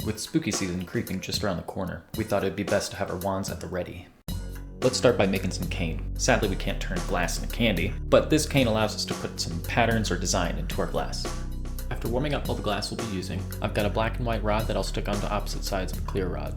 With spooky season creeping just around the corner, we thought it'd be best to have our wands at the ready. Let's start by making some cane. Sadly, we can't turn glass into candy, but this cane allows us to put some patterns or design into our glass. After warming up all the glass we'll be using, I've got a black and white rod that I'll stick onto opposite sides of a clear rod.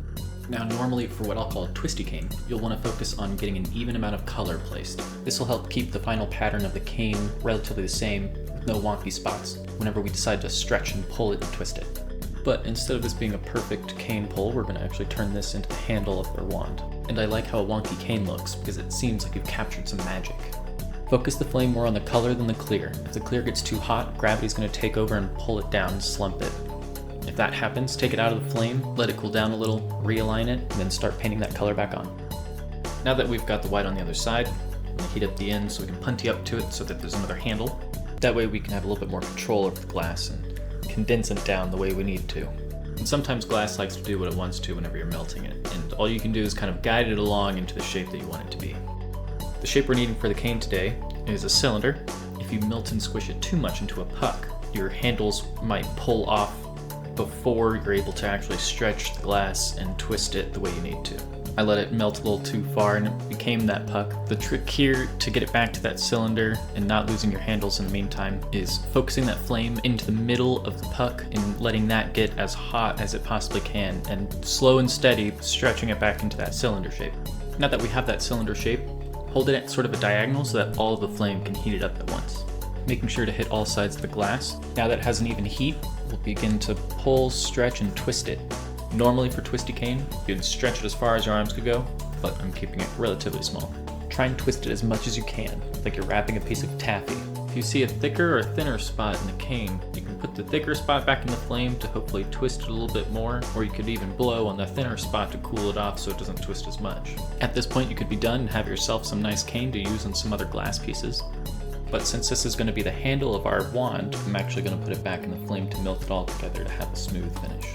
Now normally for what I'll call a twisty cane, you'll want to focus on getting an even amount of color placed. This will help keep the final pattern of the cane relatively the same, with no wonky spots, whenever we decide to stretch and pull it and twist it. But instead of this being a perfect cane pull, we're going to actually turn this into the handle of our wand. And I like how a wonky cane looks, because it seems like you've captured some magic. Focus the flame more on the color than the clear. If the clear gets too hot, gravity's going to take over and pull it down and slump it. If that happens, take it out of the flame, let it cool down a little, realign it, and then start painting that color back on. Now that we've got the white on the other side, I'm going to heat up the end so we can punty up to it so that there's another handle. That way we can have a little bit more control over the glass and condense it down the way we need to. And sometimes glass likes to do what it wants to whenever you're melting it, and all you can do is kind of guide it along into the shape that you want it to be. The shape we're needing for the cane today is a cylinder. If you melt and squish it too much into a puck, your handles might pull off before you're able to actually stretch the glass and twist it the way you need to. I let it melt a little too far and it became that puck. The trick here to get it back to that cylinder and not losing your handles in the meantime is focusing that flame into the middle of the puck and letting that get as hot as it possibly can, and slow and steady stretching it back into that cylinder shape. Now that we have that cylinder shape, hold it at sort of a diagonal so that all of the flame can heat it up at once, making sure to hit all sides of the glass. Now that it has an even heat, we'll begin to pull, stretch, and twist it. Normally for twisty cane, you can stretch it as far as your arms could go, but I'm keeping it relatively small. Try and twist it as much as you can, like you're wrapping a piece of taffy. If you see a thicker or thinner spot in the cane, you can put the thicker spot back in the flame to hopefully twist it a little bit more, or you could even blow on the thinner spot to cool it off so it doesn't twist as much. At this point you could be done and have yourself some nice cane to use on some other glass pieces. But since this is going to be the handle of our wand, I'm actually going to put it back in the flame to melt it all together to have a smooth finish.